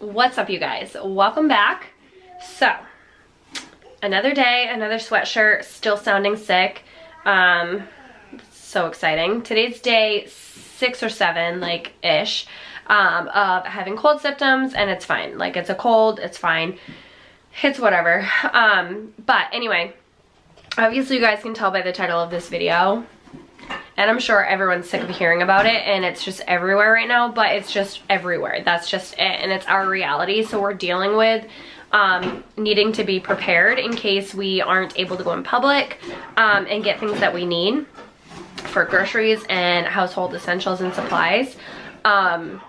What's up, you guys? Welcome back. So, another day, another sweatshirt, still sounding sick. So exciting. Today's day 6 or 7, like, ish, of having cold symptoms, and it's fine. Like, it's a cold, it's fine. It's whatever. But anyway, obviously you guys can tell by the title of this video, and I'm sure everyone's sick of hearing about it, and it's just everywhere right now, but it's just everywhere. That's just it, and it's our reality. So we're dealing with needing to be prepared in case we aren't able to go in public and get things that we need for groceries and household essentials and supplies. And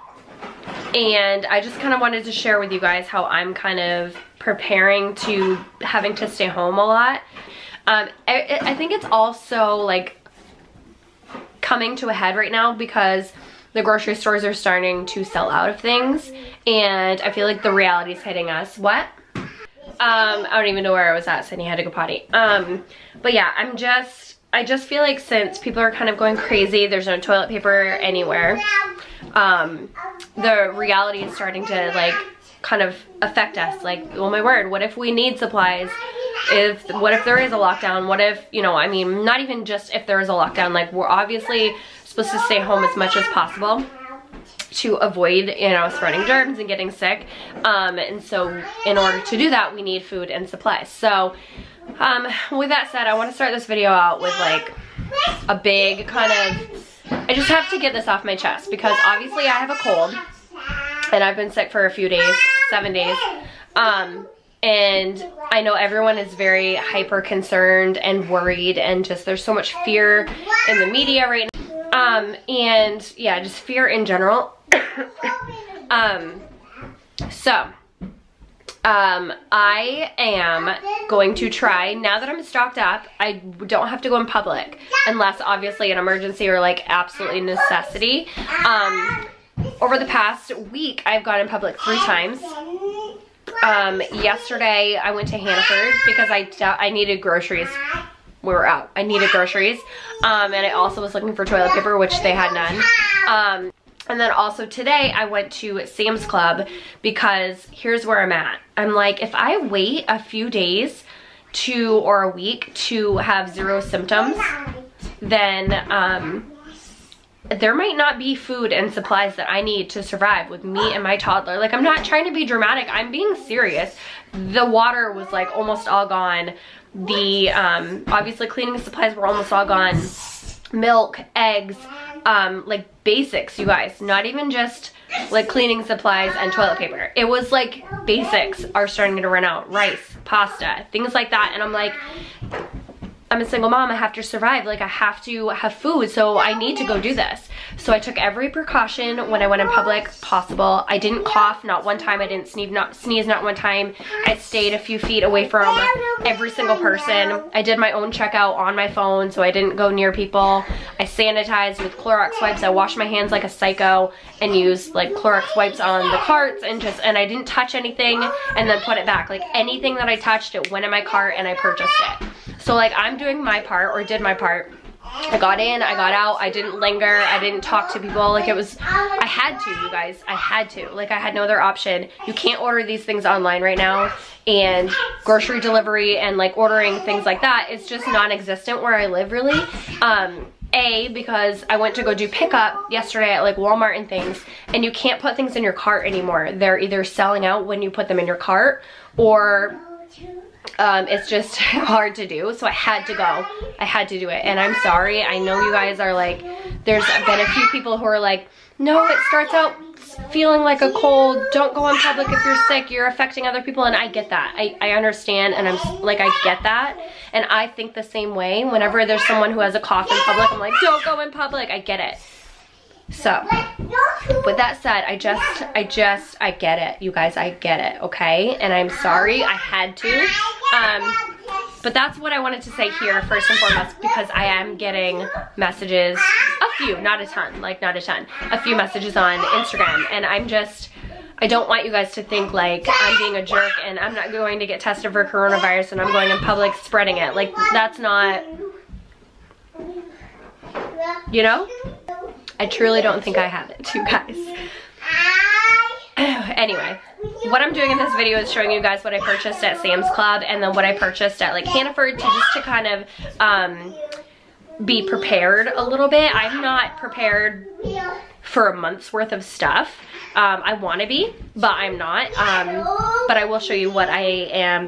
I just kind of wanted to share with you guys how I'm kind of preparing to having to stay home a lot. I think it's also like coming to a head right now because the grocery stores are starting to sell out of things, and I feel like the reality is hitting us. What? I don't even know where I was at. Sydney had to go potty. But yeah, I just feel like since people are kind of going crazy, there's no toilet paper anywhere. The reality is starting to like kind of affect us. Like, oh my word, what if we need supplies? What if there is a lockdown? What if, you know, I mean, not even just if there is a lockdown, like we're obviously supposed to stay home as much as possible to avoid, you know, spreading germs and getting sick. And so in order to do that, we need food and supplies. So with that said, I want to start this video out with like a big kind of, I just have to get this off my chest because obviously I have a cold and I've been sick for a few days, 7 days. And I know everyone is very hyper concerned and worried, and just there's so much fear in the media right now. And yeah, just fear in general. I am going to try, now that I'm stocked up, I don't have to go in public unless obviously an emergency or like absolutely necessity. Over the past week, I've gone in public 3 times. Yesterday I went to Hannaford because I needed groceries. We were out. I needed groceries. And I also was looking for toilet paper, which they had none. And then also today I went to Sam's Club because here's where I'm at. I'm like, if I wait a few days or a week to have 0 symptoms, then there might not be food and supplies that I need to survive with me and my toddler. Like, I'm not trying to be dramatic. I'm being serious. The water was like almost all gone. The obviously cleaning supplies were almost all gone. Milk, eggs, like basics, you guys. Not even just like cleaning supplies and toilet paper. It was like basics are starting to run out. Rice, pasta, things like that. And I'm like, I'm a single mom, I have to survive, like I have to have food, so I need to go do this. So I took every precaution when I went in public possible. I didn't cough, not one time. I didn't sneeze, not one time. I stayed a few feet away from every single person. I did my own checkout on my phone, so I didn't go near people. I sanitized with Clorox wipes. I washed my hands like a psycho and used like Clorox wipes on the carts, and I didn't touch anything and then put it back. Like anything that I touched, it went in my cart and I purchased it. So like I'm doing my part, or did my part. I got in, I got out, I didn't linger, I didn't talk to people. Like it was, I had to, you guys, I had to. Like I had no other option. You can't order these things online right now, and grocery delivery and like ordering things like that is just non-existent where I live really. Because I went to go do pickup yesterday at like Walmart and things, and you can't put things in your cart anymore. They're either selling out when you put them in your cart, or it's just hard to do. So I had to go. I had to do it. And I'm sorry. I know you guys are like, there's been a few people who are like, no, it starts out feeling like a cold. Don't go in public if you're sick. You're affecting other people. And I get that. I understand. And I'm like, I get that. And I think the same way. Whenever there's someone who has a cough in public, I'm like, don't go in public. I get it. So with that said, I get it, you guys, I get it, okay? And I'm sorry, I had to. But that's what I wanted to say here first and foremost, because I am getting messages, a few, not a ton, like not a ton, a few messages on Instagram, and I don't want you guys to think like I'm being a jerk and I'm not going to get tested for coronavirus and I'm going in public spreading it. Like, that's not, you know? I truly don't think I have it, you guys. Anyway, what I'm doing in this video is showing you guys what I purchased at Sam's Club and then what I purchased at like Hannaford just to kind of be prepared a little bit. I'm not prepared for a month's worth of stuff. I want to be, but I'm not. But I will show you what I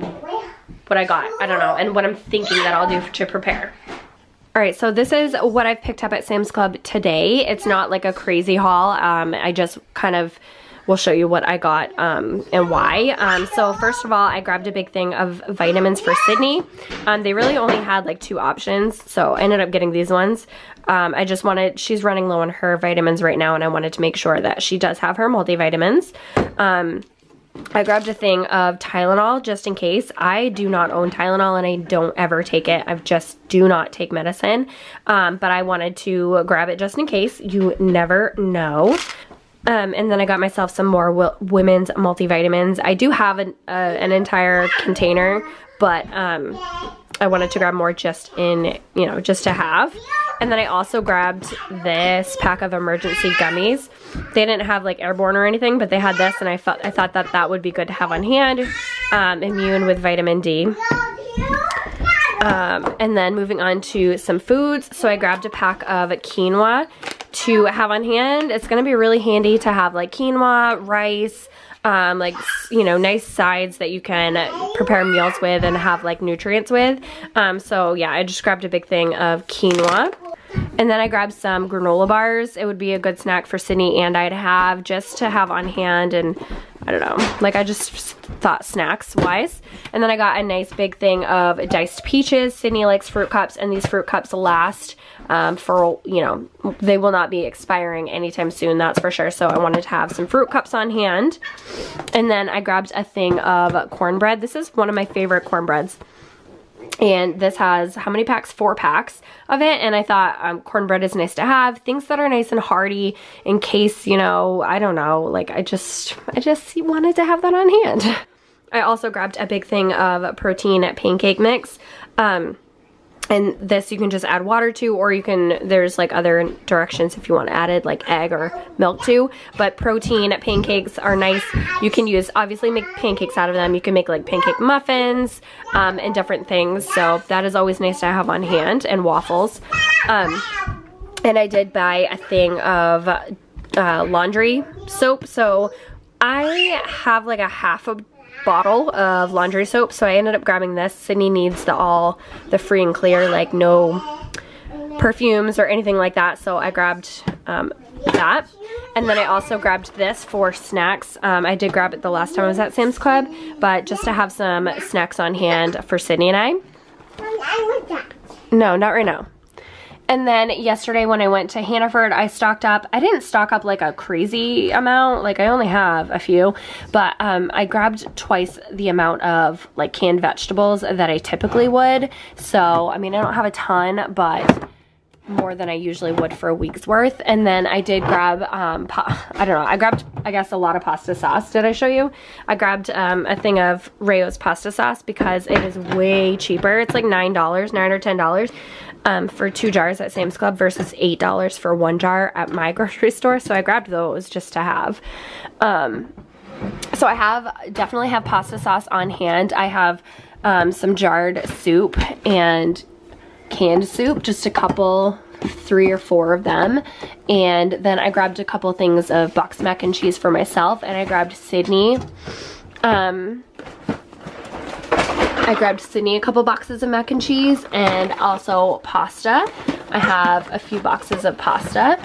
got, I don't know, and what I'm thinking that I'll do to prepare. All right, so this is what I've picked up at Sam's Club today. It's not like a crazy haul. I just kind of will show you what I got and why. So first of all, I grabbed a big thing of vitamins for Sydney. They really only had like 2 options, so I ended up getting these ones. I just wanted, she's running low on her vitamins right now, and I wanted to make sure that she does have her multivitamins. I grabbed a thing of Tylenol just in case. I do not own Tylenol and I don't ever take it. I just do not take medicine. But I wanted to grab it just in case. You never know. And then I got myself some more women's multivitamins. I do have an entire container, but I wanted to grab more just in, you know, just to have. And then I also grabbed this pack of emergency gummies. They didn't have like airborne or anything, but they had this, and I thought that that would be good to have on hand. Immune with vitamin D. And then moving on to some foods. So I grabbed a pack of quinoa to have on hand. It's gonna be really handy to have like quinoa, rice, like, you know, nice sides that you can prepare meals with and have like nutrients with. So yeah, I just grabbed a big thing of quinoa. And then I grabbed some granola bars. It would be a good snack for Sydney and I to have, just to have on hand, and I don't know, like I just thought snacks wise. And then I got a nice big thing of diced peaches. Sydney likes fruit cups, and these fruit cups last for, you know, they will not be expiring anytime soon, that's for sure. So I wanted to have some fruit cups on hand. And then I grabbed a thing of cornbread. This is one of my favorite cornbreads. And this has, how many packs? 4 packs of it. And I thought cornbread is nice to have. Things that are nice and hearty in case, you know, I don't know, like I just wanted to have that on hand. I also grabbed a big thing of protein pancake mix. And this you can just add water to, or you can, there's like other directions if you want to add it, like egg or milk to. But protein pancakes are nice. You can use, obviously make pancakes out of them. You can make like pancake muffins and different things. So that is always nice to have on hand, and waffles. And I did buy a thing of laundry soap. So I have like a half a bottle of laundry soap, so I ended up grabbing this. Sydney needs the free and clear, like no perfumes or anything like that, so I grabbed that. And then I also grabbed this for snacks. I did grab it the last time I was at Sam's Club, but just to have some snacks on hand for Sydney and I. No, not right now. And then yesterday when I went to Hannaford, I stocked up. I didn't stock up like a crazy amount, like I only have a few, but I grabbed twice the amount of like canned vegetables that I typically would. So, I mean, I don't have a ton, but more than I usually would for a week's worth. And then I did grab, I don't know, I grabbed, I guess, a lot of pasta sauce. Did I show you? I grabbed a thing of Rayo's pasta sauce because it is way cheaper. It's like $9 or $10. For 2 jars at Sam's Club versus $8 for 1 jar at my grocery store. So I grabbed those just to have. So I definitely have pasta sauce on hand. I have some jarred soup and canned soup, just a couple, 3 or 4 of them. And then I grabbed a couple things of boxed mac and cheese for myself, and I grabbed Sydney. I grabbed Sydney a couple boxes of mac and cheese, and also pasta. I have a few boxes of pasta.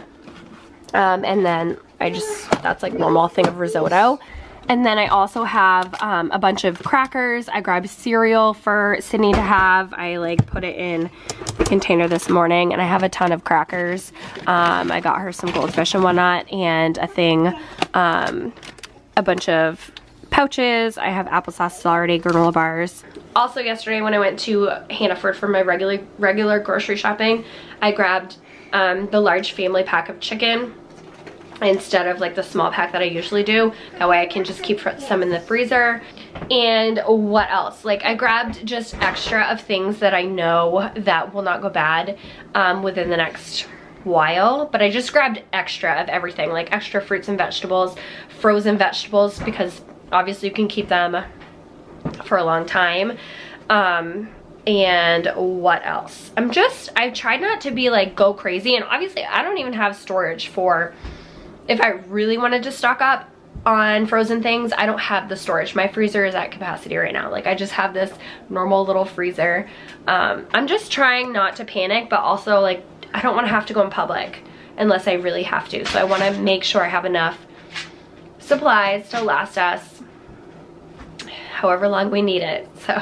And then that's like normal thing of risotto. And then I also have a bunch of crackers. I grabbed cereal for Sydney to have. I like put it in the container this morning, and I have a ton of crackers. I got her some goldfish and whatnot, and a thing, a bunch of pouches. I have applesauce already, granola bars. Also yesterday when I went to Hannaford for my regular grocery shopping, I grabbed the large family pack of chicken instead of like the small pack that I usually do. That way I can just keep some in the freezer. And what else? Like I grabbed just extra of things that I know that will not go bad within the next while, but I just grabbed extra of everything, like extra fruits and vegetables, frozen vegetables, because obviously you can keep them for a long time. And what else? I've tried not to be like go crazy, and obviously I don't even have storage for if I really wanted to stock up on frozen things. I don't have the storage. My freezer is at capacity right now. Like I just have this normal little freezer. I'm just trying not to panic, but also like I don't want to have to go in public unless I really have to. So I want to make sure I have enough supplies to last us however long we need it. So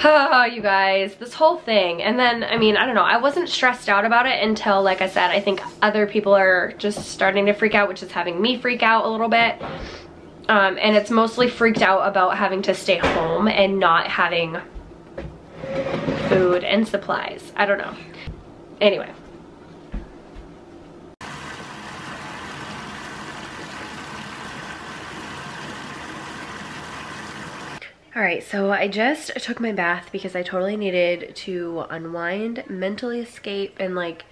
oh, you guys, this whole thing. And then, I mean, I don't know, I wasn't stressed out about it until, like I said, I think other people are just starting to freak out, which is having me freak out a little bit. And it's mostly freaked out about having to stay home and not having food and supplies. I don't know. Anyway. All right, so I just took my bath because I totally needed to unwind, mentally escape, and like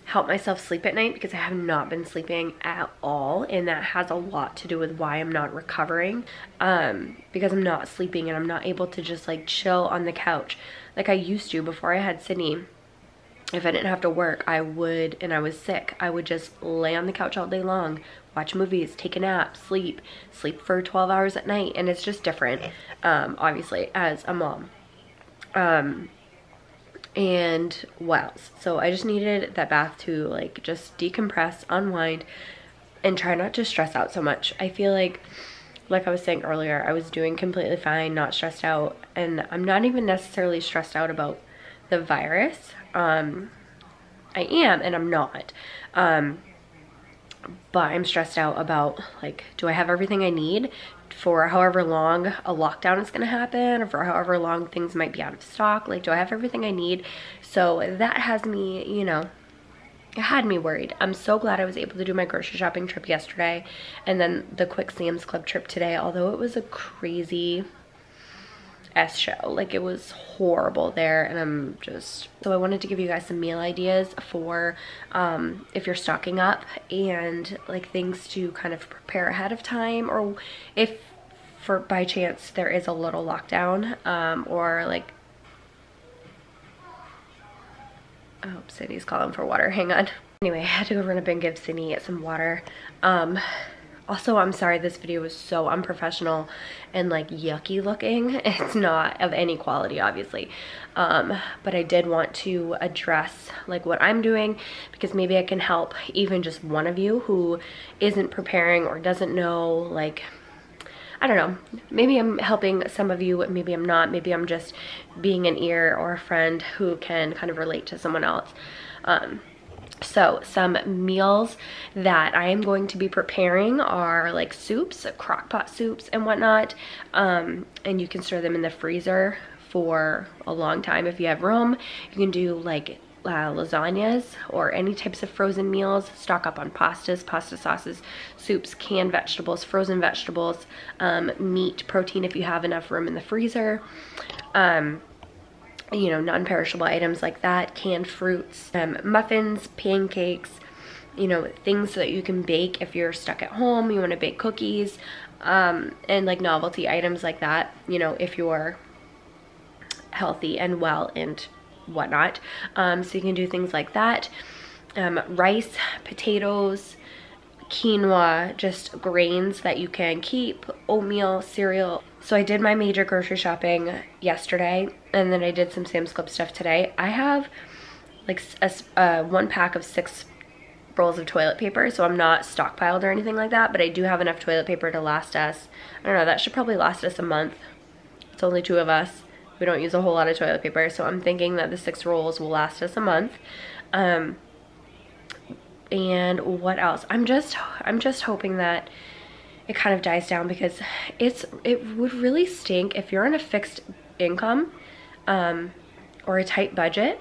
help myself sleep at night because I have not been sleeping at all, and that has a lot to do with why I'm not recovering, because I'm not sleeping and I'm not able to just like chill on the couch like I used to before I had Sydney. If I didn't have to work, I would, and I was sick, I would just lay on the couch all day long, watch movies, take a nap, sleep for 12 hours at night, and it's just different, obviously, as a mom. And what else? So I just needed that bath to like just decompress, unwind, and try not to stress out so much. I feel like I was saying earlier, I was doing completely fine, not stressed out, and I'm not even necessarily stressed out about the virus. I am and I'm not, but I'm stressed out about like, do I have everything I need for however long a lockdown is going to happen, or for however long things might be out of stock? Like, do I have everything I need? So that has me, you know, it had me worried. I'm so glad I was able to do my grocery shopping trip yesterday, and then the quick Sam's Club trip today, although it was a crazy show. Like, it was horrible there, and so I wanted to give you guys some meal ideas for if you're stocking up, and like things to kind of prepare ahead of time, or if by chance there is a little lockdown, or like, oh, Sydney's calling for water, hang on. Anyway, I had to go run up and give Sydney some water. Also, I'm sorry this video was so unprofessional and like yucky looking. It's not of any quality, obviously. But I did want to address like what I'm doing, because maybe I can help even just one of you who isn't preparing or doesn't know, like, I don't know, maybe I'm helping some of you, maybe I'm not, maybe I'm just being an ear or a friend who can kind of relate to someone else. So some meals that I am going to be preparing are like soups, crock pot soups and whatnot, and you can store them in the freezer for a long time if you have room. You can do like lasagnas or any types of frozen meals, stock up on pastas, pasta sauces, soups, canned vegetables, frozen vegetables, meat, protein if you have enough room in the freezer. You know, non-perishable items like that, canned fruits, muffins, pancakes, you know, things that you can bake if you're stuck at home, you want to bake cookies, and like novelty items like that, you know, if you're healthy and well and whatnot. So you can do things like that. Rice, potatoes, quinoa, just grains that you can keep, oatmeal, cereal. So I did my major grocery shopping yesterday, and then I did some Sam's Club stuff today. I have like one pack of 6 rolls of toilet paper, so I'm not stockpiled or anything like that, but I do have enough toilet paper to last us, I don't know, that should probably last us a month. It's only 2 of us. We don't use a whole lot of toilet paper, so I'm thinking that the 6 rolls will last us a month. And what else? I'm just hoping that it kind of dies down, because it would really stink if you're on a fixed income or a tight budget.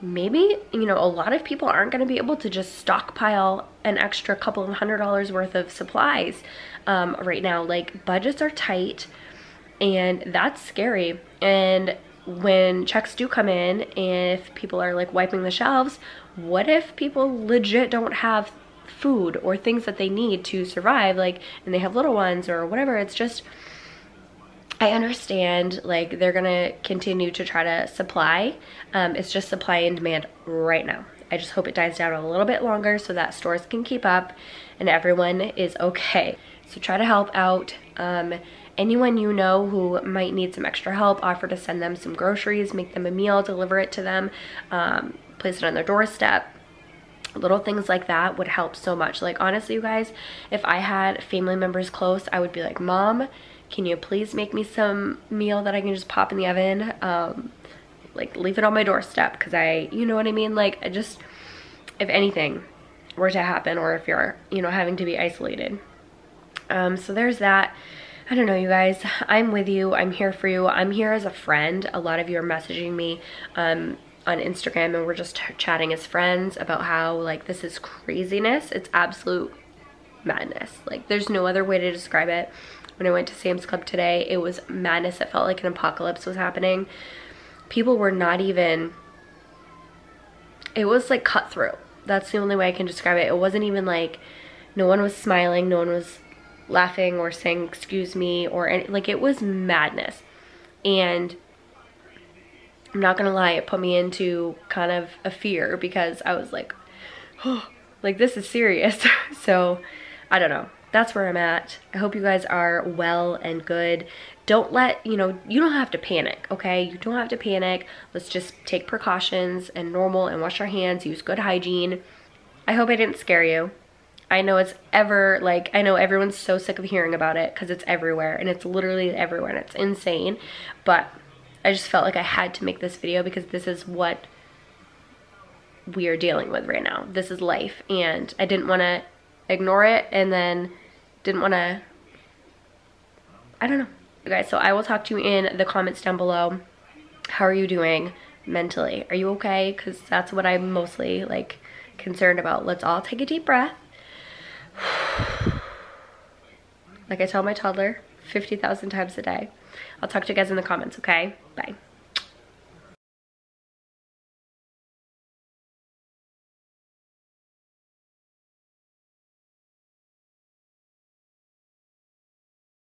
Maybe, you know, a lot of people aren't going to be able to just stockpile an extra couple of $100s worth of supplies right now. Like, budgets are tight, and that's scary. And when checks do come in, if people are like wiping the shelves, what if people legit don't have food or things that they need to survive, like, and they have little ones or whatever? It's just, I understand like they're gonna continue to try to supply. It's just supply and demand right now. I just hope it dies down a little bit longer so that stores can keep up and everyone is okay. So try to help out. Anyone you know who might need some extra help, offer to send them some groceries, make them a meal, deliver it to them, place it on their doorstep. Little things like that would help so much. Like, honestly, you guys, if I had family members close, I would be like, Mom, can you please make me some meal that I can just pop in the oven? Like, leave it on my doorstep, because you know what I mean? Like, I just, if anything were to happen, or if you're, you know, having to be isolated. So there's that. I don't know, you guys, I'm with you. I'm here for you. I'm here as a friend. A lot of you are messaging me on Instagram, and we're just chatting as friends about how, like, this is craziness. It's absolute madness. Like, there's no other way to describe it. When I went to Sam's Club today, it was madness. It felt like an apocalypse was happening. People were not even, it was like cutthroat. That's the only way I can describe it. It wasn't even like, no one was smiling, no one was laughing or saying excuse me or any, like, it was madness. And I'm not gonna lie, it put me into kind of a fear, because I was like, oh, like, this is serious. So I don't know, that's where I'm at. I hope you guys are well and good. Don't let, you know, you don't have to panic, okay? You don't have to panic. Let's just take precautions and normal and wash our hands, use good hygiene. I hope I didn't scare you. I know it's like, I know everyone's so sick of hearing about it because it's everywhere, and it's literally everywhere, and it's insane. But I just felt like I had to make this video because this is what we are dealing with right now. This is life, and I didn't want to ignore it, and then didn't want to, I don't know. Okay, so I will talk to you in the comments down below. How are you doing mentally? Are you okay? Because that's what I'm mostly, like, concerned about. Let's all take a deep breath. Like I tell my toddler 50,000 times a day. I'll talk to you guys in the comments, okay? Bye.